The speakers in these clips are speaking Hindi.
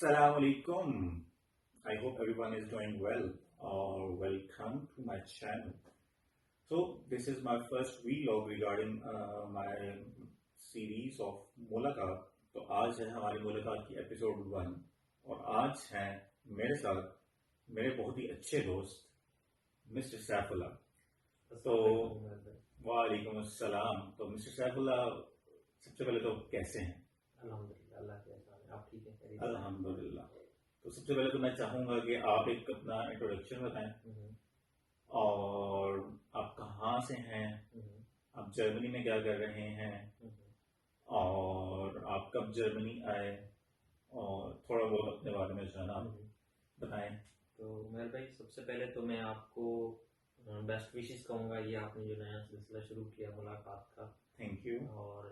Assalamu alaikum. I hope everyone is doing well or welcome to my channel. So this is my first vlog regarding my series of मुलाकात. तो आज है हमारी मुलाकात की एपिसोड 1 और आज हैं मेरे साथ मेरे बहुत ही अच्छे दोस्त मिस्टर सैफुल्ला. तो वालेकुम अस्सलाम. तो मिस्टर सैफुल्ला, सबसे पहले तो कैसे हैं? अल्हम्दुलिल्लाह, अल्लाह के एहसान है. आप ठीक हैं? अल्हम्दुलिल्लाह. तो सबसे पहले तो मैं चाहूंगा कि आप एक अपना इंट्रोडक्शन बताएं और आप कहाँ से हैं, आप जर्मनी में क्या कर रहे हैं और आप कब जर्मनी आए और थोड़ा बहुत अपने बारे में जाना बताएं. तो मेहर भाई, सबसे पहले तो मैं आपको बेस्ट विशेस कहूँगा. ये आपने जो नया सिलसिला शुरू किया मुलाकात का, थैंक यू. और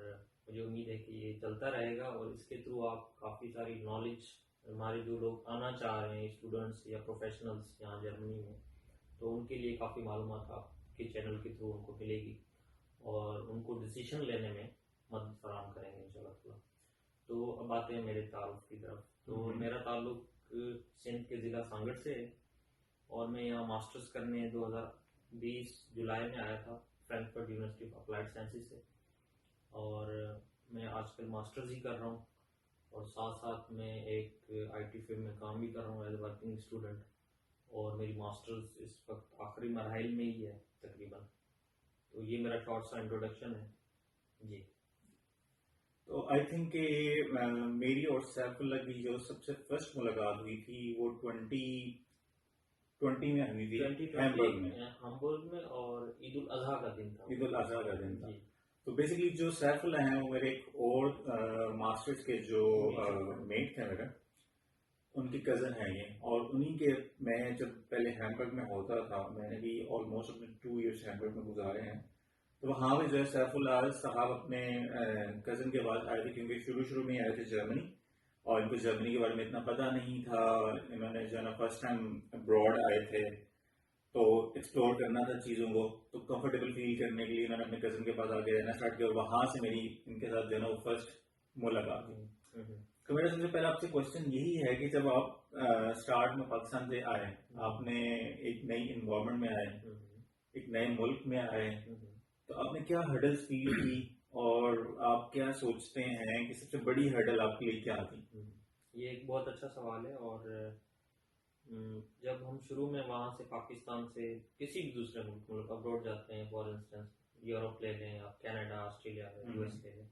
मुझे उम्मीद है कि ये चलता रहेगा और इसके थ्रू आप काफ़ी सारी नॉलेज, हमारे जो लोग आना चाह रहे हैं, स्टूडेंट्स या प्रोफेशनल्स यहाँ जर्मनी में, तो उनके लिए काफ़ी मालूमात आपके चैनल के थ्रू उनको मिलेगी और उनको डिसीजन लेने में मदद फराहम करेंगे इंशाल्लाह. तो अब आते हैं मेरे ताल्लुक़ की तरफ. तो मेरा ताल्लुक़ सिंध के ज़िला सांगड़ से है और मैं यहाँ मास्टर्स करने 2020 जुलाई में आया था Frankfurt university of applied sciences से, और मैं आजकल मास्टर्स ही कर रहा हूँ और साथ साथ मैं एक आईटी फील्ड में काम भी कर रहा हूँ एज ए वर्किंग स्टूडेंट, और मेरी मास्टर्स इस वक्त आखिरी मरहल में ही है तकरीबन. तो ये मेरा शॉर्ट सा इंट्रोडक्शन है जी. तो आई थिंक मेरी और सैफुल्ला की जो सबसे फर्स्ट मुलाकात हुई थी वो 2020 में हुई थी हैम्बुर्ग में, और ईद उल अजहा का दिन था. तो बेसिकली जो सैफुल्ला हैं वो मेरे एक और मास्टर्स के जो मेट थे मेरे, उनकी कज़न है ये, और उन्हीं के मैं जब पहले हैम्बर्ग में होता था, मैंने भी ऑलमोस्ट अपने 2 इयर्स हैम्बर्ग में गुजारे हैं. तो वहाँ पे जो है सैफुल्ला साहब अपने कज़न के बाद आए थे, क्योंकि शुरू में आए थे जर्मनी और इनको जर्मनी के बारे में इतना पता नहीं था. इन्होंने जो है ना फर्स्ट टाइम अब्रॉड आए थे तो एक्सप्लोर करना था चीज़ों को, तो कंफर्टेबल फील करने के लिए इन्होंने अपने कज़न के पास आके रहना स्टार्ट किया और वहाँ से मेरी इनके साथ जो है ना वो फर्स्ट मुलाकात हुई. तो मेरा सबसे पहला आपसे क्वेश्चन यही है कि जब आप स्टार्ट में पाकिस्तान से आए, आपने एक नई इन्वायरमेंट में आए, एक नए मुल्क में आए, तो आपने क्या हर्डल्स फील की और आप क्या सोचते हैं कि सबसे बड़ी हर्डल आपके लिए क्या थी? ये एक बहुत अच्छा सवाल है. और जब हम शुरू में वहाँ से पाकिस्तान से किसी भी दूसरे मुल्क अब्रॉड जाते हैं, फॉर इंस्टेंस यूरोप ले लें, आप कनाडा, ऑस्ट्रेलिया, यूएस ले लें,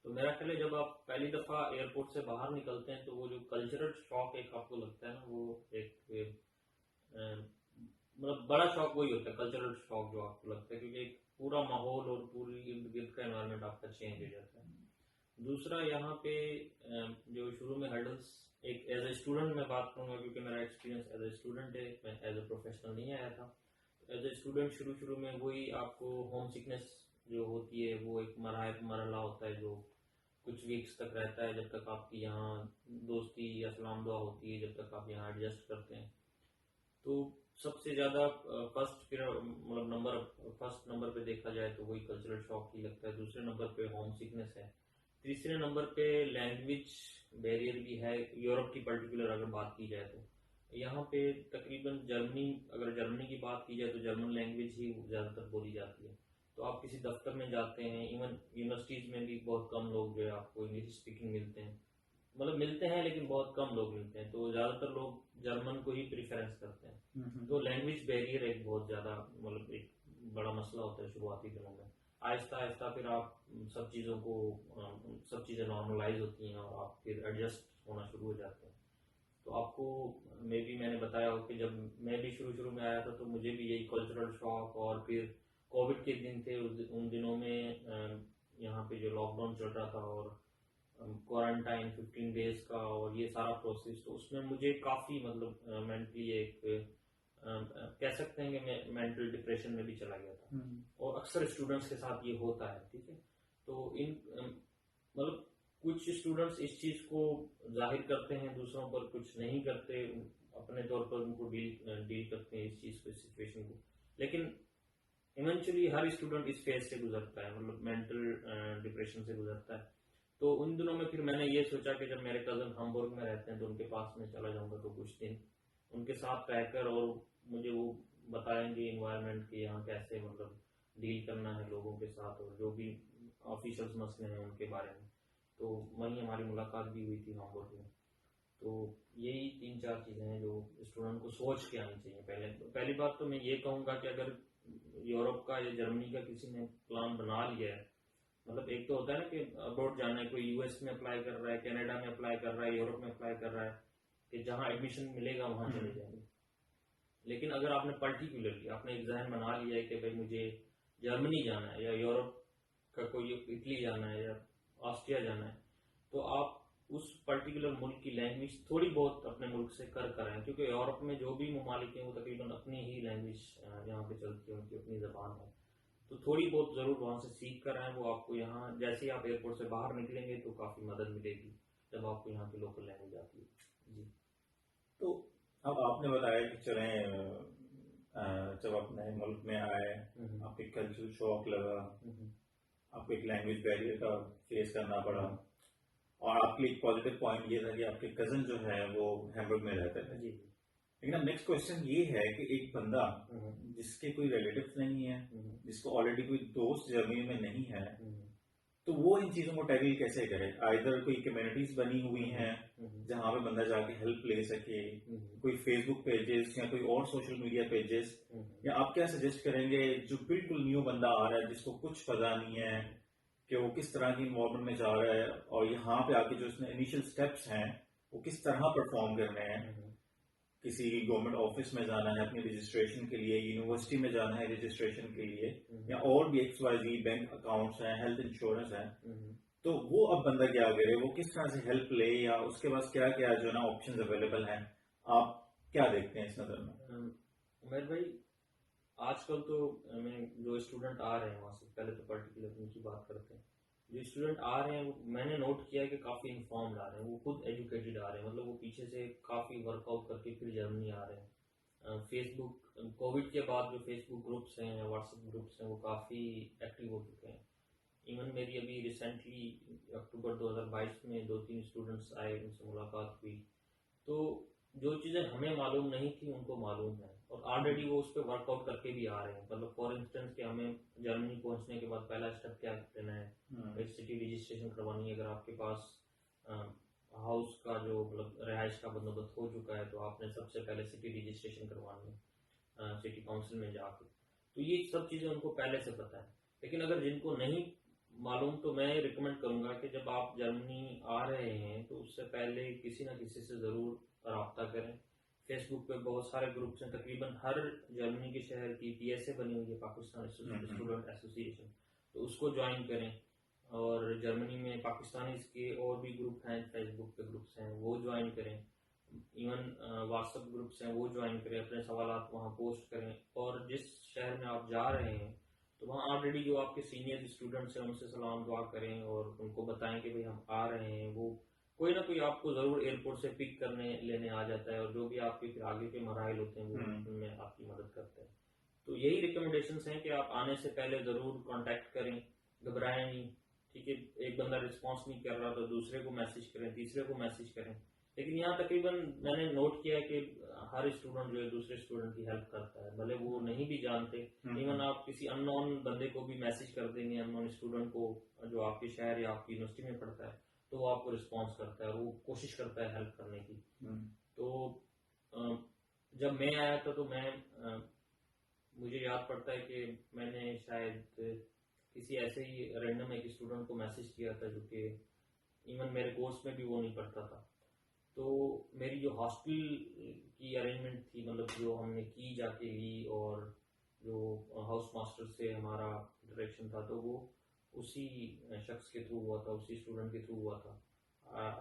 तो मेरा ख्याल है जब आप पहली दफ़ा एयरपोर्ट से बाहर निकलते हैं तो वो जो कल्चरल शॉक एक आपको लगता है ना, वो एक मतलब बड़ा शॉक वही होता है, कल्चरल शॉक जो आपको लगता है, क्योंकि एक पूरा माहौल और पूरी इर्द गिर्द का एनवायरनमेंट आपका चेंज हो जाता है. दूसरा, यहाँ पे जो शुरू में हर्डल्स, एक एज ए स्टूडेंट मैं बात करूँगा क्योंकि मेरा एक्सपीरियंस एज ए स्टूडेंट है, मैं एज ए प्रोफेशनल नहीं आया था. एज ए स्टूडेंट शुरू में वही आपको होम सिकनेस जो होती है, वो एक मरहला होता है जो कुछ वीक्स तक रहता है, जब तक आपकी यहाँ दोस्ती या सलाम दुआ होती है, जब तक आप यहाँ एडजस्ट करते हैं. तो सबसे ज़्यादा फर्स्ट नंबर पे देखा जाए तो वही कल्चरल शॉक ही लगता है. दूसरे नंबर पे होम सिकनेस है. तीसरे नंबर पे लैंग्वेज बैरियर भी है. यूरोप की पर्टिकुलर अगर बात की जाए तो यहाँ पे तकरीबन अगर जर्मनी की बात की जाए तो जर्मन लैंग्वेज ही ज़्यादातर बोली जाती है. तो आप किसी दफ्तर में जाते हैं, इवन यूनिवर्सिटीज़ में भी बहुत कम लोग जो है आपको इंग्लिश स्पीकिंग मिलते हैं, मतलब मिलते हैं लेकिन बहुत कम लोग मिलते हैं. तो ज़्यादातर लोग जर्मन को ही प्रेफरेंस करते हैं. तो लैंग्वेज बैरियर एक बहुत ज़्यादा मतलब एक बड़ा मसला होता है शुरुआती दिनों में. आहिस्ता आहिस्ता फिर आप सब चीज़ें नॉर्मलाइज होती हैं और आप फिर एडजस्ट होना शुरू हो जाते हैं. तो आपको मैंने बताया हो कि जब मैं भी शुरू में आया था तो मुझे भी यही कल्चरल शॉक, और फिर कोविड के दिन थे, उन दिनों में यहाँ पे जो लॉकडाउन चल रहा था और क्वारंटाइन 15 डेज का और ये सारा प्रोसेस, तो उसमें मुझे काफ़ी मतलब मेंटली एक कह सकते हैं कि मैं मेंटल डिप्रेशन में भी चला गया था. और अक्सर स्टूडेंट्स के साथ ये होता है. ठीक है, तो मतलब कुछ स्टूडेंट्स इस चीज़ को जाहिर करते हैं दूसरों पर, कुछ नहीं करते, अपने तौर पर उनको डील करते हैं इस चीज़ को, इस सिचुएशन को. लेकिन इवेंचुअली हर स्टूडेंट इस फेज से गुजरता है, मतलब मेंटल डिप्रेशन से गुजरता है. तो उन दिनों में फिर मैंने ये सोचा कि जब मेरे कज़न hamburg में रहते हैं तो उनके पास में चला जाऊंगा तो कुछ दिन उनके साथ रहकर, और मुझे वो बताएंगे इन्वायरमेंट के यहाँ कैसे मतलब डील करना है लोगों के साथ, और जो भी ऑफिशियल्स मसले हैं उनके बारे में। तो वहीं हमारी मुलाकात भी हुई थी hamburg में। तो यही 3-4 चीज़ें हैं जो स्टूडेंट को सोच के आनी चाहिए। पहली बात तो मैं ये कहूँगा कि अगर यूरोप का या जर्मनी का किसी ने प्लान बना लिया है, मतलब एक तो होता है ना कि अब्रॉड जाना है, कोई यूएस में अप्लाई कर रहा है, कनाडा में अप्लाई कर रहा है, यूरोप में अप्लाई कर रहा है, कि जहाँ एडमिशन मिलेगा वहाँ चले जाएंगे। लेकिन अगर आपने पर्टिकुलरली आपने एक जहन बना लिया है कि भाई मुझे जर्मनी जाना है या यूरोप का कोई इटली जाना है या ऑस्ट्रिया जाना है, तो आप उस पर्टिकुलर मुल्क की लैंग्वेज थोड़ी बहुत अपने मुल्क से कर आए, क्योंकि यूरोप में जो भी ममालिक हैं वो तकरीबन अपनी ही लैंग्वेज यहाँ पे चलती है, उनकी अपनी ज़बान है। तो थोड़ी बहुत ज़रूर वहाँ से सीख कर आए, वो आपको यहाँ जैसे ही आप एयरपोर्ट से बाहर निकलेंगे तो काफ़ी मदद मिलेगी जब आपको यहाँ की लोकल लैंग्वेज आती है। जी। तो अब आपने बताया कि चले जब आप नए मुल्क में आए, आपके कल्चरल शॉक लगा, आपको एक लैंग्वेज बैरियर का फेस करना पड़ा, और आपके लिए पॉजिटिव पॉइंट ये था कि आपके कजन जो है वो हैम्बर्ग में रहते थे। जी। लेकिन अब नेक्स्ट क्वेश्चन ये है कि एक बंदा जिसके कोई रिलेटिव्स नहीं है, जिसको ऑलरेडी कोई दोस्त जर्मनी में नहीं है, तो वो इन चीजों को टैकल कैसे करे? आइदर कोई कम्युनिटीज बनी हुई हैं जहां पे बंदा जाके हेल्प ले सके, कोई फेसबुक पेजेस या कोई और सोशल मीडिया पेजेस, या आप क्या सजेस्ट करेंगे जो बिल्कुल न्यू बंदा आ रहा है जिसको कुछ पता नहीं है कि वो किस तरह की इन्वॉल्वमेंट में जा रहा है, और यहाँ पे आके जो उसने इनिशियल स्टेप्स हैं वो किस तरह परफॉर्म करने हैं? किसी गवर्नमेंट ऑफिस में जाना है अपनी रजिस्ट्रेशन के लिए, यूनिवर्सिटी में जाना है रजिस्ट्रेशन के लिए, या और भी XYZ बैंक अकाउंट्स हैं, हेल्थ इंश्योरेंस है, तो वो अब बंदा क्या करे, वो किस तरह से हेल्प ले, या उसके पास क्या क्या जो ना ऑप्शंस अवेलेबल हैं? आप क्या देखते हैं इस नजर में? उमर भाई, आजकल तो जो स्टूडेंट आ रहे हैं वहाँ से, पहले तो पर्टिकुलर उनकी बात करते हैं, जो स्टूडेंट आ रहे हैं मैंने नोट किया है कि काफ़ी इन्फॉर्म्ड आ रहे हैं, वो खुद एजुकेटेड आ रहे हैं, मतलब वो पीछे से काफ़ी वर्कआउट करके फिर जर्मनी आ रहे हैं। फेसबुक, कोविड के बाद जो फेसबुक ग्रुप्स हैं या व्हाट्सएप ग्रुप्स हैं वो काफ़ी एक्टिव हो चुके हैं। इवन मेरी अभी रिसेंटली अक्टूबर 2022 में 2-3 स्टूडेंट्स आए, उनसे मुलाकात हुई, तो जो चीज़ें हमें मालूम नहीं थी उनको मालूम है, और ऑलरेडी वो उस पर वर्कआउट करके भी आ रहे हैं। मतलब फॉर इंस्टेंस कि हमें जर्मनी पहुंचने के बाद पहला स्टेप क्या लेना है, एक सिटी रजिस्ट्रेशन करवानी है। अगर आपके पास हाउस का जो मतलब रिहाइश का बंदोबस्त हो चुका है तो आपने सबसे पहले सिटी रजिस्ट्रेशन करवानी है सिटी काउंसिल में जाके, तो ये सब चीज़ें उनको पहले से पता है। लेकिन अगर जिनको नहीं मालूम, तो मैं रिकमेंड करूंगा कि जब आप जर्मनी आ रहे हैं तो उससे पहले किसी ना किसी से ज़रूर रब्ता करें। फेसबुक पे बहुत सारे ग्रुप्स हैं, तकरीबन हर जर्मनी के शहर की PSA बनी हुई है, पाकिस्तान स्टूडेंट एसोसिएशन, तो उसको ज्वाइन करें। और जर्मनी में पाकिस्तानी के और भी ग्रुप हैं, फेसबुक पे ग्रुप्स हैं, वो ज्वाइन करें। इवन व्हाट्सएप ग्रुप्स हैं, वो ज्वाइन करें, अपने सवालात वहाँ पोस्ट करें। और जिस शहर में आप जा रहे हैं तो वहाँ ऑलरेडी जो आपके सीनियर स्टूडेंट्स हैं उनसे सलाम दुआ करें और उनको बताएं कि भाई हम आ रहे हैं। वो कोई ना कोई आपको ज़रूर एयरपोर्ट से पिक करने लेने आ जाता है, और जो भी आपके फिर आगे के मराइल होते हैं वो उनमें आपकी मदद करते हैं। तो यही रिकमेंडेशंस हैं कि आप आने से पहले ज़रूर कांटेक्ट करें, घबराएं नहीं। ठीक है, एक बंदा रिस्पॉन्स नहीं कर रहा तो दूसरे को मैसेज करें, तीसरे को मैसेज करें। लेकिन यहाँ तकरीबन मैंने नोट किया है कि हर स्टूडेंट जो है दूसरे स्टूडेंट की हेल्प करता है, भले वो नहीं भी जानते। इवन आप किसी अननोन बंदे को भी मैसेज कर देंगे, अननोन स्टूडेंट को जो आपके शहर या आपकी यूनिवर्सिटी में पढ़ता है, तो वो आपको रिस्पॉन्स करता है, वो कोशिश करता है हेल्प करने की। तो जब मैं आया था तो मुझे याद पड़ता है कि मैंने शायद किसी ऐसे ही रैंडम एक स्टूडेंट को मैसेज किया था जो कि इवन मेरे कोर्स में भी वो नहीं पढ़ता था। तो मेरी जो हॉस्टल की अरेंजमेंट थी, मतलब जो हमने की जाके ली, और जो हाउस मास्टर से हमारा इंटरेक्शन था, तो वो उसी शख्स के थ्रू हुआ था, उसी स्टूडेंट के थ्रू हुआ था।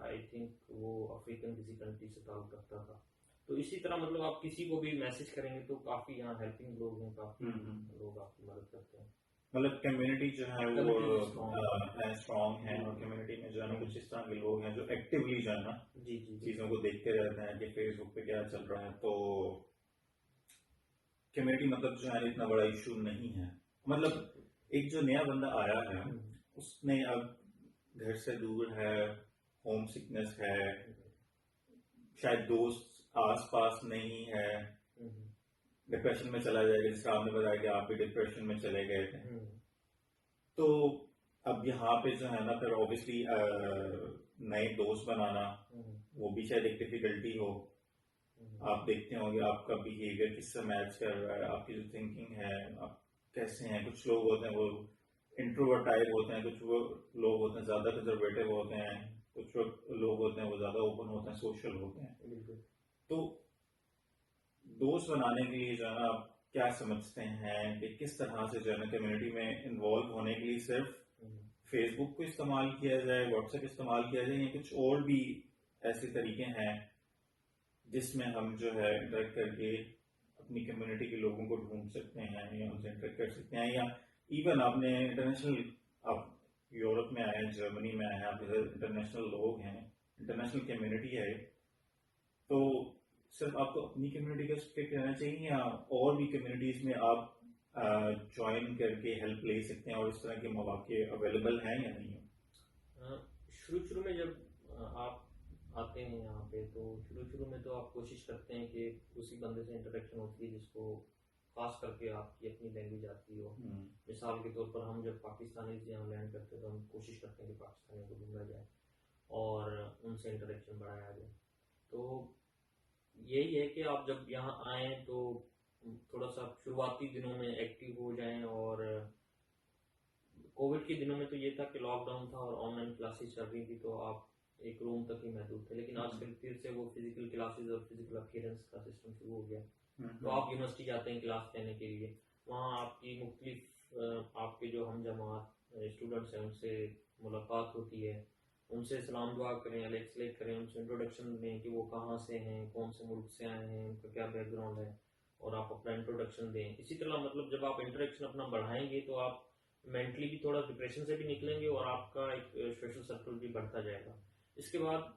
आई थिंक वो अफ्रीकन किसी कंट्री से ताल्लुक रखता था। तो इसी तरह मतलब आप किसी को भी मैसेज करेंगे तो काफ़ी यहाँ हेल्पिंग लोग हैं, काफ़ी लोग आपकी मदद करते हैं। मतलब कम्युनिटी जो है वो स्ट्रॉन्ग है, और कम्युनिटी में जो है ना कुछ इस तरह के लोग हैं जो एक्टिवली जो है ना चीज़ों को देखते रहते हैं कि फेसबुक पे क्या चल रहा है। तो कम्युनिटी मतलब जो है इतना बड़ा इशू नहीं है। मतलब एक जो नया बंदा आया है उसने अब घर से दूर है, होम सिकनेस है, शायद दोस्त आस पास नहीं है, डिप्रेशन में चला जाएगा, जैसे आपने बताया कि आप भी डिप्रेशन में चले गए थे। तो अब यहाँ पे जो है ना, फिर ऑब्वियसली नए दोस्त बनाना वो भी शायद एक डिफिकल्टी हो। आप देखते होंगे आपका बिहेवियर किससे मैच कर रहा है, आपकी जो थिंकिंग है, आप कैसे हैं। कुछ लोग होते हैं वो इंट्रोवर्ट टाइप होते हैं, कुछ वो लोग होते हैं ज्यादा कंजर्वेटिव होते हैं, कुछ लोग होते हैं वो ज्यादा ओपन होते हैं, सोशल होते हैं। तो दोस्त बनाने के लिए जो है ना, आप क्या समझते हैं कि किस तरह से जो है ना कम्युनिटी में इन्वॉल्व होने के लिए सिर्फ फेसबुक को इस्तेमाल किया जाए, व्हाट्सएप इस्तेमाल किया जाए, या कुछ और भी ऐसे तरीके हैं जिसमें हम जो है इंटरेक्ट करके अपनी कम्युनिटी के लोगों को ढूंढ सकते हैं या उनसे इंटरेक्ट कर सकते हैं। या इवन आपने इंटरनेशनल, आप यूरोप में आए हैं, जर्मनी में आए हैं, आप इधर इंटरनेशनल लोग हैं, इंटरनेशनल कम्युनिटी है, तो सिर्फ आपको अपनी कम्युनिटी का स्टिक रहना चाहिए या और भी कम्युनिटीज में आप ज्वाइन करके हेल्प ले सकते हैं, और इस तरह के मौके अवेलेबल हैं या नहीं है? शुरू में जब आप आते हैं यहाँ पे, तो शुरू में तो आप कोशिश करते हैं कि उसी बंदे से इंटरेक्शन होती है जिसको खास करके आपकी अपनी लैंग्वेज आती हो। मिसाल के तौर पर हम जब पाकिस्तानी से यहाँ लैंड करते हैं तो हम कोशिश करते हैं कि पाकिस्तानी को ढूंढा जाए और उनसे इंटरेक्शन बढ़ाया जाए। तो यही है कि आप जब यहाँ आए तो थोड़ा सा शुरुआती दिनों में एक्टिव हो जाएं। और कोविड के दिनों में तो ये था कि लॉकडाउन था और ऑनलाइन क्लासेस चल रही थी, तो आप एक रूम तक ही महदूद थे। लेकिन आजकल फिर से वो फिजिकल क्लासेस और फिजिकल अपीयरेंस का सिस्टम शुरू हो गया। तो आप यूनिवर्सिटी जाते हैं क्लास लेने के लिए, वहाँ आपकी मुख्तलिफ आपके जो हम जमात स्टूडेंट्स हैं उनसे मुलाकात होती है। उनसे सलाम दुआ करें, अलैक्स करें, उनसे इंट्रोडक्शन दें कि वो कहाँ से हैं, कौन से मुल्क से आए हैं, उनका क्या बैकग्राउंड है, और आप अपना इंट्रोडक्शन दें। इसी तरह मतलब जब आप इंटरेक्शन अपना बढ़ाएंगे तो आप मेंटली भी थोड़ा डिप्रेशन से भी निकलेंगे और आपका एक सोशल सर्कल भी बढ़ता जाएगा। इसके बाद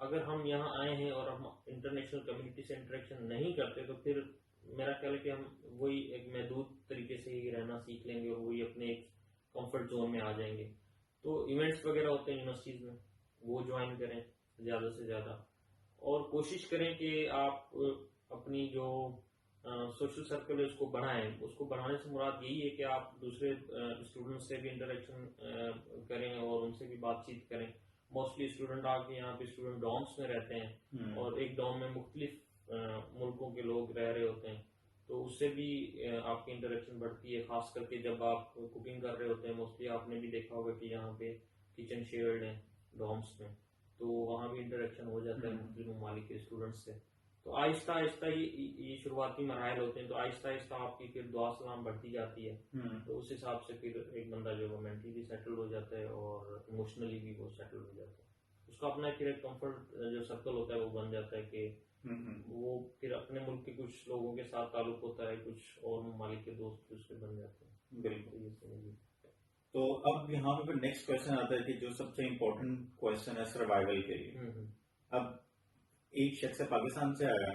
अगर हम यहाँ आए हैं और हम इंटरनेशनल कम्युनिटी से इंटरेक्शन नहीं करते तो फिर मेरा ख्याल है कि हम वही एक महदूद तरीके से ही रहना सीख लेंगे और वही अपने एक कंफर्ट जोन में आ जाएंगे। तो इवेंट्स वगैरह होते हैं यूनिवर्सिटीज़ में, वो ज्वाइन करें ज़्यादा से ज़्यादा, और कोशिश करें कि आप अपनी जो सोशल सर्कल है उसको बढ़ाएं। उसको बढ़ाने से मुराद यही है कि आप दूसरे स्टूडेंट्स से भी इंटरेक्शन करें और उनसे भी बातचीत करें। मोस्टली स्टूडेंट आके यहाँ पे स्टूडेंट डॉम्स में रहते हैं और एक डॉम में मुख्तलिफ मुल्कों के लोग रह रहे होते हैं, तो उससे भी आपकी इंटरेक्शन बढ़ती है। खास करके जब आप कुकिंग कर रहे होते हैं, मोस्टली आपने भी देखा होगा कि यहाँ पे किचन शेयर्ड है डॉम्स में, तो वहाँ भी इंटरेक्शन हो जाता है मुख्तलिफ ममालिक के स्टूडेंट्स से। तो आहिस्ता आहिस्ता ये शुरुआती मराहल होते हैं, तो आहिस्ता आहिस्ता आपकी फिर दुआ सलाम बढ़ती जाती है। तो उस हिसाब से फिर एक बंदा जो है मेंटली भी सेटल हो जाता है और इमोशनली भी वो सेटल हो जाता है। उसका अपना फिर एक कंफर्ट जो सर्कल होता है वो बन जाता है कि वो फिर अपने मुल्क के कुछ लोगों के साथ ताल्लुक होता है, कुछ और ममालिक के दोस्त उसके बन जाते हैं। बिल्कुल। तो अब यहाँ पे नेक्स्ट क्वेश्चन आता है कि जो सबसे इम्पोर्टेंट क्वेश्चन है सर्वाइवल के लिए। अब एक शख्स पाकिस्तान से आया,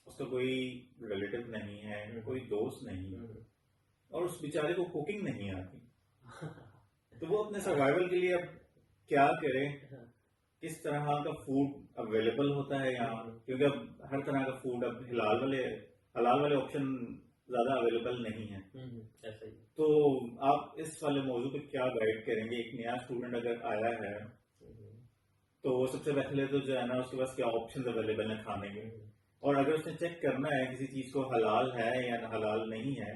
उसका कोई रिलेटिव नहीं है, कोई दोस्त नहीं, और उस बेचारे को कुकिंग नहीं आती, तो वो अपने सर्वाइवल के लिए अब क्या करे? किस तरह का फूड अवेलेबल होता है यहाँ? क्योंकि अब हर तरह का फूड अब हलाल वाले ऑप्शन ज्यादा अवेलेबल नहीं है। ऐसा ही। तो आप इस वाले मौजू पे क्या गाइड करेंगे? एक नया स्टूडेंट अगर आया है तो सबसे पहले तो जो है ना उसके पास क्या ऑप्शन अवेलेबल है खाने के, और अगर उसने चेक करना है किसी चीज को हलाल है या हलाल नहीं है,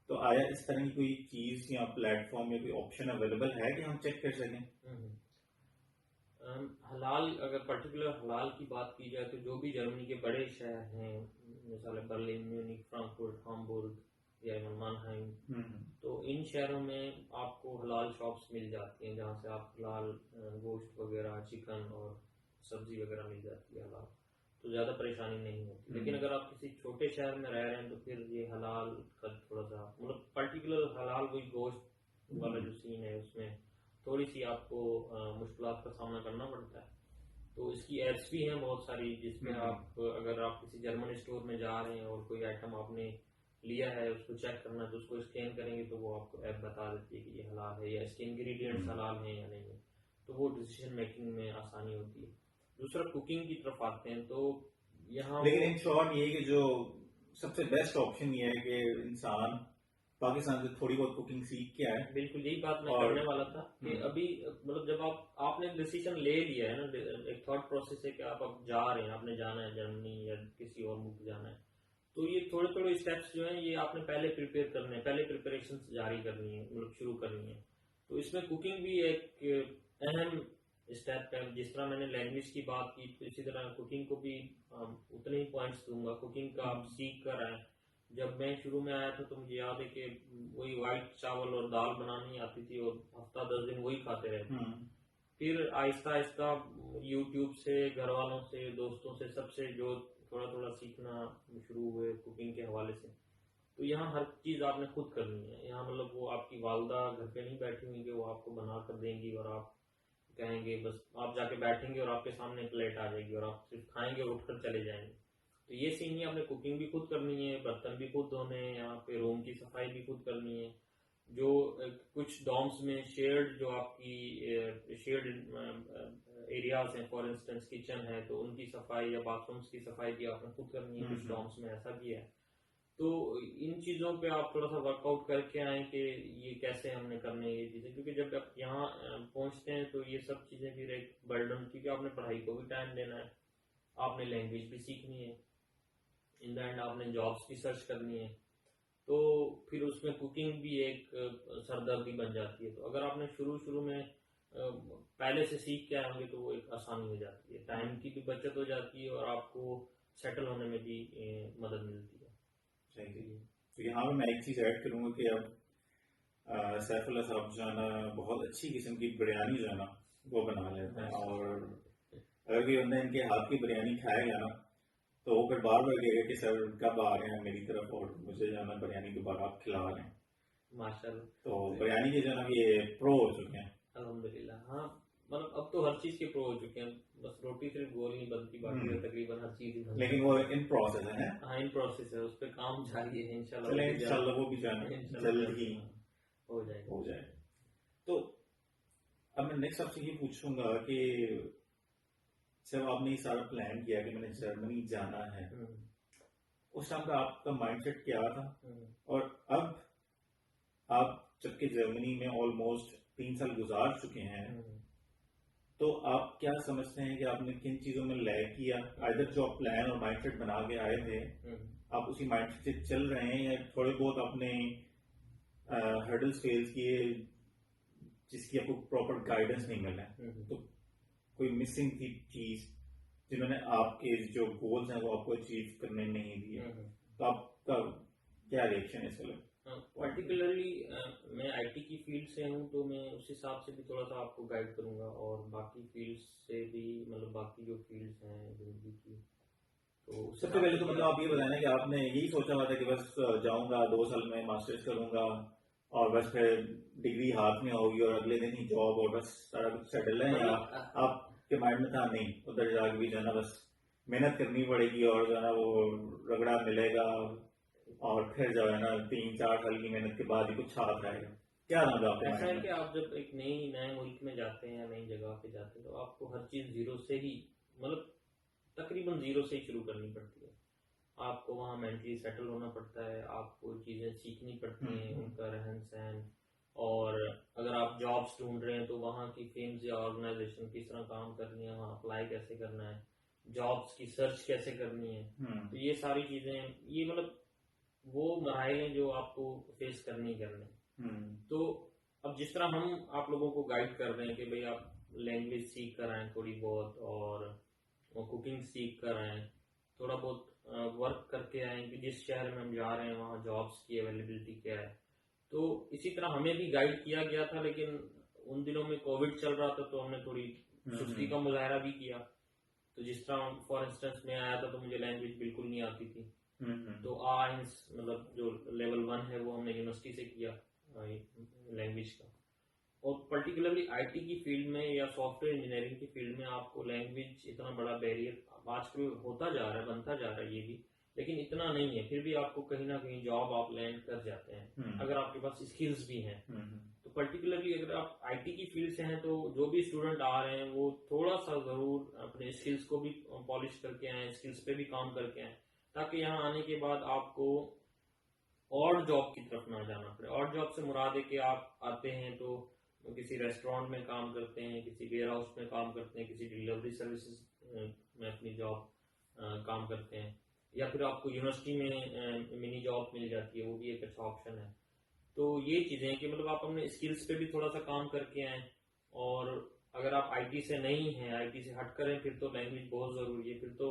तो आया इस तरह की कोई चीज या प्लेटफॉर्म या कोई ऑप्शन अवेलेबल है कि हम चेक कर सकें? हलाल, अगर पर्टिकुलर हलाल की बात की जाए तो जो भी जर्मनी के बड़े शहर हैं, मिसाल बर्लिन, म्यूनिक, फ्रैंकफर्ट, हाम्बुर्ग या मानहाइम, तो इन शहरों में आपको हलाल शॉप्स मिल जाती हैं जहाँ से आप हलाल गोश्त वगैरह, चिकन और सब्जी वगैरह मिल जाती है हलाल, तो ज़्यादा परेशानी नहीं होती। लेकिन अगर आप किसी छोटे शहर में रह रहे हैं तो फिर ये हलाल का थोड़ा सा मतलब पर्टिकुलर हलाल वही गोश्त वाला जो सीन है उसमें थोड़ी सी आपको मुश्किलात का सामना करना पड़ता है। तो इसकी एप्स भी हैं बहुत सारी जिसमें आप अगर आप किसी जर्मन स्टोर में जा रहे हैं और कोई आइटम आपने लिया है उसको चेक करना, तो उसको स्कैन करेंगे तो वो आपको ऐप बता देती है कि ये हलाल है या इसके इंग्रेडिएंट्स हलाल हैं या नहीं है, तो वो डिसीजन मेकिंग में आसानी होती है। दूसरा कुकिंग की तरफ आते हैं तो यहाँ लेकिन इन शॉर्ट ये कि जो सबसे बेस्ट ऑप्शन ये है कि इंसान पाकिस्तान से थोड़ी बहुत कुकिंग सीख के आए। बिल्कुल यही बात मैं करने वाला था कि अभी मतलब जब आपने डिसीजन ले लिया है ना, एक थॉट प्रोसेस है कि आप अब जा रहे हैं, आपने जाना है जर्मनी या किसी और मुल्क जाना है, तो ये थोड़े थोड़े स्टेप्स जो हैं ये आपने पहले प्रिपेयर करने हैं, पहले प्रिपरेशन जारी करनी है, मतलब शुरू करनी है। तो इसमें कुकिंग भी एक अहम स्टेप है। जिस तरह मैंने लैंग्वेज की बात की, तो इसी तरह कुकिंग को भी उतने ही पॉइंट्स दूंगा। कुकिंग का आप सीख कर आए। जब मैं शुरू में आया था तो मुझे याद है कि वही वाइट चावल और दाल बनानी आती थी और हफ्ता 10 दिन वही खाते रहते। फिर आहिस्ता आहिस्ता यूट्यूब से, घर वालों से, दोस्तों से, सबसे जो थोड़ा थोड़ा सीखना शुरू हुए कुकिंग के हवाले से। तो यहाँ हर चीज़ आपने खुद करनी है। यहाँ मतलब वो आपकी वालदा घर पे नहीं बैठी हुई कि वो आपको बना कर देंगी और आप कहेंगे बस, आप जाके बैठेंगे और आपके सामने प्लेट आ जाएगी और आप सिर्फ खाएंगे और उठकर चले जाएंगे। तो ये सीन नहीं, आपने कुकिंग भी खुद करनी है, बर्तन भी खुद धोने हैं, यहाँ पे रूम की सफाई भी खुद करनी है। जो कुछ डॉम्स में शेयर्ड जो आपकी शेयर्ड एरियाज हैं, फॉर इंस्टेंस किचन है, तो उनकी सफाई या बाथरूम्स की सफाई भी आपने खुद करनी है। कुछ डॉम्स में ऐसा भी है। तो इन चीज़ों पे आप थोड़ा सा वर्कआउट करके आए कि ये कैसे हमने करने हैं ये चीज़ें, क्योंकि जब आप यहाँ पहुँचते हैं तो ये सब चीज़ें फिर एक बर्डन, क्योंकि आपने पढ़ाई को भी टाइम देना है, आपने लैंग्वेज भी सीखनी है, इन द एंड आपने जॉब्स की सर्च करनी है, तो फिर उसमें कुकिंग भी एक सरदर्दी बन जाती है। तो अगर आपने शुरू में पहले से सीख के आए होंगे तो वो एक आसानी हो जाती है, टाइम की भी बचत हो जाती है और आपको सेटल होने में भी मदद मिलती है। तो यहाँ पे मैं एक चीज़ ऐड करूँगा कि अब सैफुल्लाह साहब जो है ना बहुत अच्छी किस्म की बिरयानी जो है ना वो बना लेते हैं, और अगर कोई बंदा इनके हाथ की बिरयानी खाएगा ना तो वो फिर बार बार कहेगा कि सर कब आ रहे हैं मेरी तरफ और मुझे जो है ना बिरयानी दोबारा आप खिला रहे हैं। माशाल्लाह। तो बिरयानी के जो है ना ये प्रो हो चुके हैं अल्हम्दुलिल्लाह। हाँ, मतलब अब तो हर चीज़ के प्रो हो चुके हैं, बस रोटी सिर्फ गोल नहीं बनती, बाकी तो तकरीबन हर चीज़ ही बनती है। लेकिन वो इन प्रोसेस है। हाँ, इन प्रोसेस है, उस पर काम जारी है। इंशाल्लाह वो भी जाना जल्द ही हो जाएगा। तो अब मैं नेक्स्ट आपसे ये पूछूंगा कि जब आपने ये सारा प्लान किया कि मैंने जर्मनी जाना है, उस टाइम का आपका माइंडसेट क्या था? और अब आप जबकि जर्मनी में ऑलमोस्ट 3 साल गुजार चुके हैं, तो आप क्या समझते हैं कि आपने किन चीजों में लैग किया? आइदर जो आप प्लान और माइंडसेट बना के आए थे आप उसी माइंडसेट से चल रहे हैं, या थोड़े बहुत अपने हर्डल्स फेस किए जिसकी आपको प्रॉपर गाइडेंस नहीं मिला है? तो कोई मिसिंग थी चीज जिन्होंने आपके जो गोल्स हैं वो आपको अचीव करने नहीं दिए, तो आपका क्या रिएक्शन है इसके? पर्टिकुलरली मैं आईटी की फील्ड से हूँ, तो मैं उस हिसाब से भी थोड़ा सा आपको गाइड करूँगा, और बाकी फील्ड्स से भी, मतलब बाकी जो फील्ड्स हैं जिंदगी की। तो सबसे पहले तो मतलब आप ये बताएं कि आपने यही सोचा हुआ था कि बस जाऊंगा 2 साल में मास्टर्स करूंगा और बस फिर डिग्री हाथ में होगी और अगले दिन ही जॉब और बस सारा कुछ सेटल है, या आपके माइंड में था नहीं उधर जाके भी जो है ना बस मेहनत करनी पड़ेगी और जो है ना वो रगड़ा मिलेगा और फिर जो है ना 3-4 साल की मेहनत के बाद ही कुछ हाथ आएगा? क्या था आपको? ऐसा है कि आप जब एक नए मुल्क में जाते हैं या नई जगह पे जाते हैं तो आपको हर चीज जीरो से ही, मतलब तकरीबन जीरो से ही शुरू करनी पड़ती है। आपको वहाँ मेंटली सेटल होना पड़ता है, आपको चीजें सीखनी पड़ती हैं, उनका रहन सहन, और अगर आप जॉब्स ढूंढ रहे हैं तो वहाँ की फीम्स या ऑर्गेनाइजेशन किस तरह काम करनी है, वहाँ अप्लाई कैसे करना है, जॉब्स की सर्च कैसे करनी है, तो ये सारी चीजें, ये मतलब वो मराहल हैं जो आपको फेस करनी करने। तो अब जिस तरह हम आप लोगों को गाइड कर रहे हैं कि भाई आप लैंग्वेज सीख कर आए थोड़ी बहुत, और कुकिंग सीख कर आए, थोड़ा बहुत वर्क करके आए कि जिस शहर में हम जा रहे हैं वहाँ जॉब्स की अवेलेबिलिटी क्या है। तो इसी तरह हमें भी गाइड किया गया था, लेकिन उन दिनों में कोविड चल रहा था तो हमने थोड़ी सुस्ती का मुजाहरा भी किया। तो जिस तरह फॉर इंस्टेंस मैं आया था तो मुझे लैंग्वेज बिल्कुल नहीं आती थी, तो आइंस मतलब जो लेवल 1 है वो हमने यूनिवर्सिटी से किया लैंग्वेज का। और पर्टिकुलरली आईटी की फील्ड में या सॉफ्टवेयर इंजीनियरिंग की फील्ड में आपको लैंग्वेज इतना बड़ा बैरियर आजकल होता जा रहा है, बनता जा रहा है ये भी, लेकिन इतना नहीं है। फिर भी आपको कहीं ना कहीं जॉब आप लैंड कर जाते हैं अगर आपके पास स्किल्स भी हैं। तो पर्टिकुलरली अगर आप आईटी की फील्ड से हैं तो जो भी स्टूडेंट आ रहे हैं वो थोड़ा सा जरूर अपने स्किल्स को भी पॉलिश करके आए, स्किल्स पे भी काम करके आए, ताकि यहाँ आने के बाद आपको और जॉब की तरफ ना जाना पड़े। और जॉब से मुराद है कि आप आते हैं तो किसी रेस्टोरेंट में काम करते हैं, किसी वेयर हाउस में काम करते हैं, किसी डिलीवरी सर्विसेज में अपनी जॉब काम करते हैं, या फिर आपको यूनिवर्सिटी में मिनी जॉब मिल जाती है, वो भी एक अच्छा ऑप्शन है। तो ये चीजें हैं कि मतलब आप अपने स्किल्स पे भी थोड़ा सा काम करके आए। और अगर आप आईटी से नहीं हैं, आईटी से हट करें, फिर तो लैंग्वेज बहुत जरूरी है। फिर तो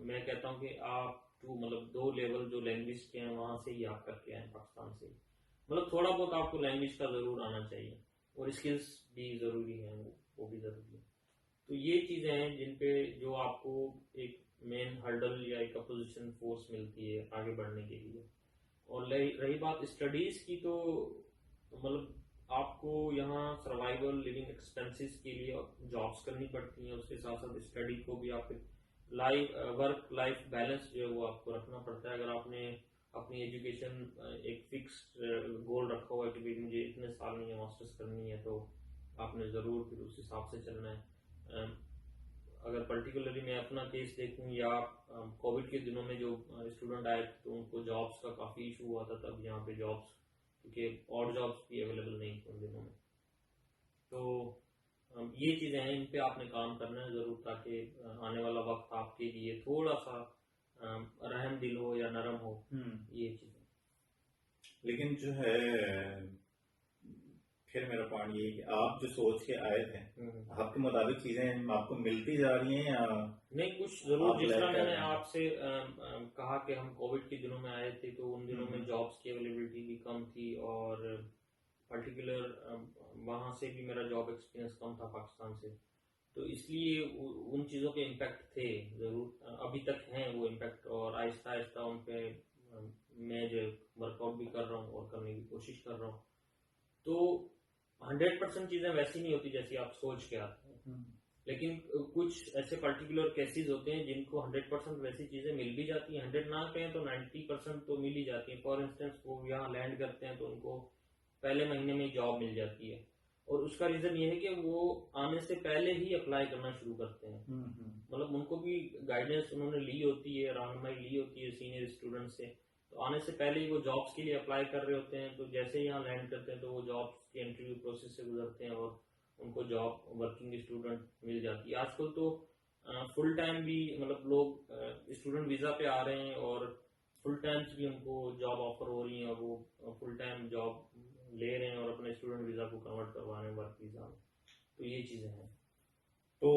मैं कहता हूँ कि आप मतलब 2 लेवल जो लैंग्वेज के हैं वहां से ही आप करके आए, पाकिस्तान से ही। मतलब थोड़ा बहुत आपको लैंग्वेज का जरूर आना चाहिए, और स्किल्स भी जरूरी है, वो भी जरूरी है। तो ये चीजें हैं जिन पे जो आपको एक मेन हर्डल या एक अपोजिशन फोर्स मिलती है आगे बढ़ने के लिए। और रही बात स्टडीज की, तो मतलब आपको यहाँ सर्वाइवल लिविंग एक्सपेंसेस के लिए जॉब्स करनी पड़ती हैं, उसके साथ साथ स्टडी को भी आप वर्क लाइफ बैलेंस जो है वो आपको रखना पड़ता है। अगर आपने अपनी एजुकेशन एक फिक्स गोल रखा हुआ है कि भाई मुझे इतने साल में मास्टर्स करनी है, तो आपने ज़रूर फिर उस हिसाब से चलना है। अगर पर्टिकुलरली मैं अपना केस देखूं, या कोविड के दिनों में जो स्टूडेंट आए तो उनको जॉब्स का काफ़ी इशू हुआ था तब यहाँ पे जॉब्स, क्योंकि और जॉब्स भी अवेलेबल नहीं थी उन दिनों में। तो ये चीज़ें हैं, इन पे आपने काम करना है ज़रूर, ताकि आने वाला वक्त आपके लिए थोड़ा सा रहम दिल हो या नरम हो, ये चीज़ें। लेकिन जो है फिर मेरा पॉइंट ये है कि आप जो सोच के आए थे, आपके मुताबिक चीजें आपको मिलती जा रही हैं या नहीं? कुछ जरूर, जिस तरह मैंने आपसे कहा कि हम कोविड के दिनों में आए थे, तो उन दिनों में जॉब्स की अवेलेबिलिटी भी कम थी, और पर्टिकुलर वहाँ से भी मेरा जॉब एक्सपीरियंस कम था पाकिस्तान से, तो इसलिए उन चीज़ों के इम्पैक्ट थे ज़रूर, अभी तक हैं वो इम्पैक्ट, और आहिस्ता आहिस्ता उन पे मैं जो वर्कआउट भी कर रहा हूँ और करने की कोशिश कर रहा हूँ। तो 100% चीज़ें वैसी नहीं होती जैसी आप सोच के आते हैं, लेकिन कुछ ऐसे पर्टिकुलर केसेस होते हैं जिनको 100% वैसी चीज़ें मिल भी जाती हैं, 100 ना कहें तो 90% तो मिल ही जाती हैं। फॉर इंस्टेंस वो यहाँ लैंड करते हैं तो उनको पहले महीने में जॉब मिल जाती है, और उसका रीज़न ये है कि वो आने से पहले ही अप्लाई करना शुरू करते हैं। मतलब उनको भी गाइडेंस उन्होंने ली होती है, रहनुमाई ली होती है सीनियर स्टूडेंट से, तो आने से पहले ही वो जॉब्स के लिए अप्लाई कर रहे होते हैं। तो जैसे ही यहाँ लैंड करते हैं तो वो जॉब्स के इंटरव्यू प्रोसेस से गुजरते हैं और उनको जॉब वर्किंग स्टूडेंट मिल जाती है। आजकल तो फुल टाइम भी मतलब लोग स्टूडेंट वीज़ा पे आ रहे हैं, और फुल टाइम्स भी उनको जॉब ऑफर हो रही है, और वो फुल टाइम जॉब ले रहे हैं और अपने स्टूडेंट वीज़ा को कन्वर्ट करवा रहे हैं वर्क वीज़ा में। तो ये चीज़ें हैं। तो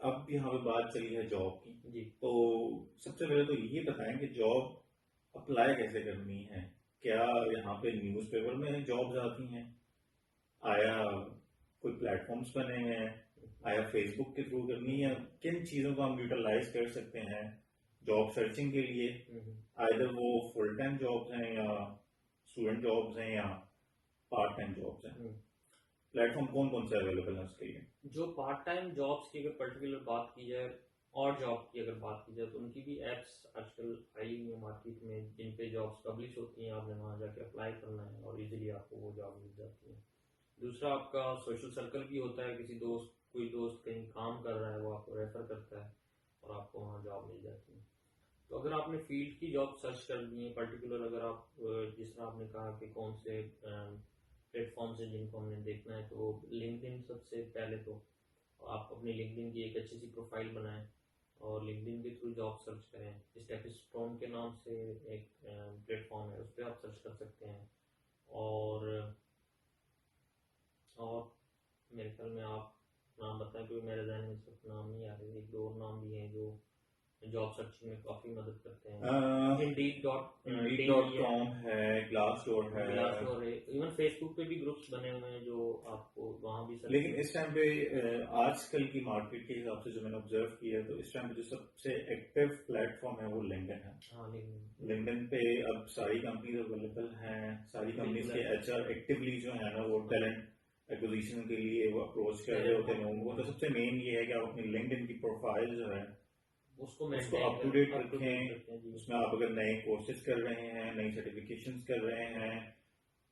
अब यहाँ पे बात चली है जॉब की जी, तो सबसे पहले तो ये बताएं कि जॉब अप्लाई कैसे करनी है। क्या यहाँ पे न्यूज़पेपर में जॉब्स आती हैं, आया कोई प्लेटफॉर्म्स बने हैं, आया फेसबुक के थ्रू करनी है, किन चीज़ों को हम यूटिलाइज कर सकते हैं जॉब सर्चिंग के लिए? आइदर वो फुल टाइम जॉब्स हैं या स्टूडेंट जॉब्स हैं या पार्ट टाइम जॉब्स हैं, प्लेटफॉर्म कौन कौन से अवेलेबल है उसके लिए? जो पार्ट टाइम जॉब्स की अगर पर्टिकुलर बात की जाए, और जॉब की अगर बात की जाए, तो उनकी भी एप्स आजकल आई हुई है मार्केट में, जिन पे जॉब्स पब्लिश होती हैं। आपने वहाँ जाके अप्लाई करना है और इजीली आपको वो जॉब मिल जाती है। दूसरा, आपका सोशल सर्कल भी होता है, किसी दोस्त कोई दोस्त कहीं काम कर रहा है, वो आपको रेफर करता है और आपको वहाँ जॉब मिल जाती है। तो अगर आपने फील्ड की जॉब सर्च कर दी है पर्टिकुलर, अगर आप जिस तरह आपने कहा कि कौन से प्लेटफॉर्म से जिनको हमने देखना है, तो लिंक्डइन सबसे पहले तो आप अपनी लिंक्डइन की एक अच्छी सी प्रोफाइल बनाएं और लिंक्डइन के थ्रू जॉब सर्च करें। स्टेपिंग स्टोन के नाम से एक प्लेटफॉर्म है, उस पर आप सर्च कर सकते हैं। और मेरे ख्याल में आप नाम बताएं, क्योंकि मेरे जहन में सिर्फ नाम नहीं आ रहे, एक दो और नाम भी हैं जो जॉब सर्चिंग में काफी मदद करते हैं। Indeed.com है, Glassdoor है, इवन फेसबुक पे भी ग्रुप्स बने हुए हैं जो आपको वहाँ भी। लेकिन इस टाइम पे आजकल की मार्केट के हिसाब से जो मैंने ऑब्जर्व किया है, तो इस टाइम पे जो सबसे एक्टिव प्लेटफॉर्म है वो लिंक्डइन है। हाँ, लिंक्डइन पे अब सारी कंपनीज अवेलेबल हैं, सारी कंपनीज के एचआर एक्टिवली जो है ना वो टैलेंट एक्विजिशन के लिए वो अप्रोच कर रहे होते हैं लोगों को। तो सबसे मेन ये है कि आप अपनी लिंक्डइन की प्रोफाइल जो है उसको अप टू डेट रखें। उसमें आप अगर नए कोर्सेज कर रहे हैं, नई सर्टिफिकेशंस कर रहे हैं,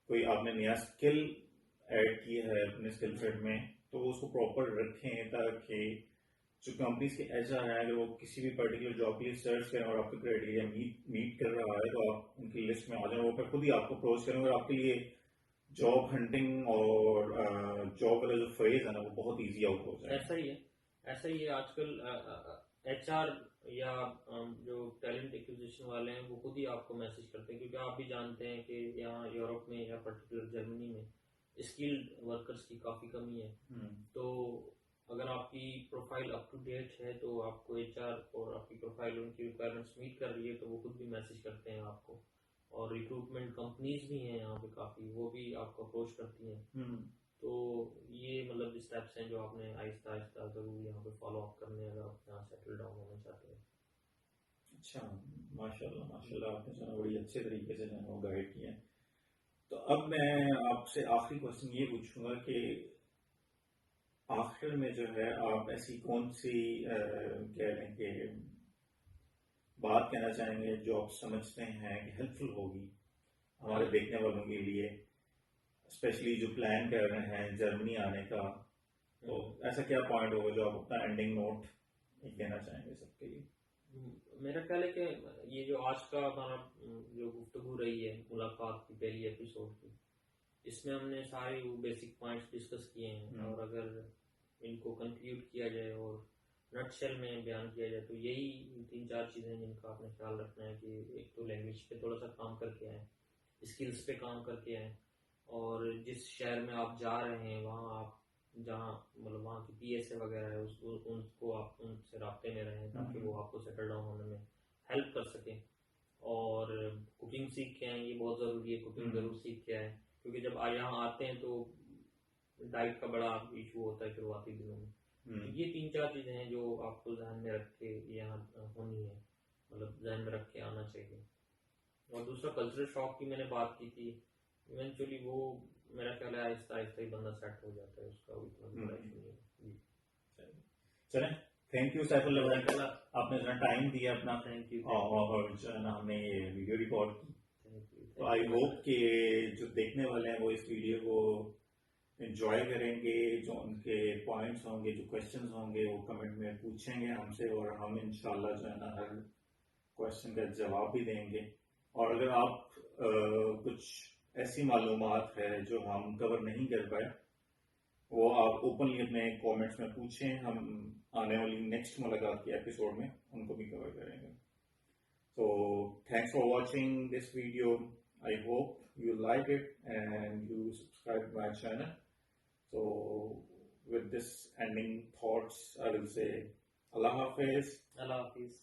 कोई आपने नया स्किल ऐड किया है अपने स्किल सेट में, तो उसको प्रॉपर रखें ताकि जो कंपनीज के एचआर है अगर वो किसी भी पर्टिकुलर जॉब के लिए सर्च करें और आपका क्राइटेरिया मीट कर रहा है तो आप उनकी लिस्ट में आ जाए, वो फिर खुद ही आपको अप्रोच करें और आपके लिए जॉब हंटिंग और जॉब वाला जो फेज है ना वो बहुत इजी आउट हो जाए। ऐसा ही है आजकल एचआर या जो टैलेंट एक्विजिशन वाले हैं वो खुद ही आपको मैसेज करते हैं, क्योंकि आप भी जानते हैं कि यहाँ यूरोप में या पर्टिकुलर जर्मनी में स्किल्ड वर्कर्स की काफ़ी कमी है। तो अगर आपकी प्रोफाइल अप टू डेट है तो आपको एचआर और आपकी प्रोफाइल उनकी रिक्वायरमेंट्स मीट कर रही है तो वो खुद भी मैसेज करते हैं आपको। और रिक्रूटमेंट कंपनीज भी हैं यहाँ पे काफ़ी, वो भी आपको अप्रोच करती हैं। तो ये मतलब स्टेप्स हैं जो आपने आहिस्ता आहिस्ता जरूर यहाँ पे फॉलो अप करने अगर आप यहाँ सेटल डाउन होना चाहते हैं। अच्छा, माशाल्लाह माशाल्लाह, आपने जो है बड़ी अच्छे तरीके से जो है गाइड किया। तो अब मैं आपसे आखिरी क्वेश्चन ये पूछूंगा कि आखिर में जो है आप ऐसी कौन सी कह लें कि बात कहना चाहेंगे जो आप समझते हैं कि हेल्पफुल होगी हमारे देखने वालों के लिए, स्पेशली जो प्लान कर रहे हैं जर्मनी आने का, तो ऐसा क्या पॉइंट होगा जो आप अपना एंडिंग नोट देना चाहेंगे सबके लिए? मेरा ख्याल है कि ये जो आज का हमारा जो गुफ्तगू रही है मुलाकात की पहली एपिसोड की, इसमें हमने सारे वो बेसिक पॉइंट्स डिस्कस किए हैं और अगर इनको कंक्लूड किया जाए और नटशेल में बयान किया जाए तो यही 3-4 चीज़ें जिनका आपने ख्याल रखना है कि एक तो लैंग्वेज पे थोड़ा सा काम करके आए, स्किल्स पे काम करके आए, और जिस शहर में आप जा रहे हैं वहाँ आप जहाँ मतलब वहाँ की पीएसए वगैरह है उनको आप उनसे राब्ते में रहें ताकि वो आपको सेटल डाउन होने में हेल्प कर सकें। और कुकिंग सीख के आए, ये बहुत ज़रूरी है, कुकिंग ज़रूर सीख के आए, क्योंकि जब यहाँ आते हैं तो डाइट का बड़ा इशू होता है शुरुआती दिनों में। तो ये 3-4 चीज़ें हैं जो आपको ध्यान में रख के यहाँ होनी है, मतलब ध्यान में रख के आना चाहिए। और दूसरा कल्चरल शॉक की मैंने बात की थी, इवेंचुअली वो मेरा ख्याल है आहिस्ता आहिस्ता ही बंदा सेट हो जाता है, उसका इतना बड़ा इशू नहीं है। चलें, थैंक यू सैफुल्लाह भाई, आपने इतना टाइम दिया अपना, थैंक यू। और जो है ना हमने ये वीडियो रिकॉर्ड की, तो आई होप कि जो देखने वाले हैं वो इस वीडियो को एंजॉय करेंगे, जो उनके पॉइंट्स होंगे, जो क्वेश्चंस होंगे वो कमेंट में पूछेंगे हमसे और हम इंशाल्लाह जो है ना हर क्वेश्चन का जवाब भी देंगे। और अगर आप कुछ ऐसी मालूमात है जो हम कवर नहीं कर पाए वो आप ओपनली अपने कमेंट्स में पूछें, हम आने वाली नेक्स्ट मुलाकात की एपिसोड में उनको भी कवर करेंगे। So thanks for watching this video. I hope you like it and you subscribe to my channel. So with this ending thoughts, I will say Allah Hafiz. Allah Hafiz.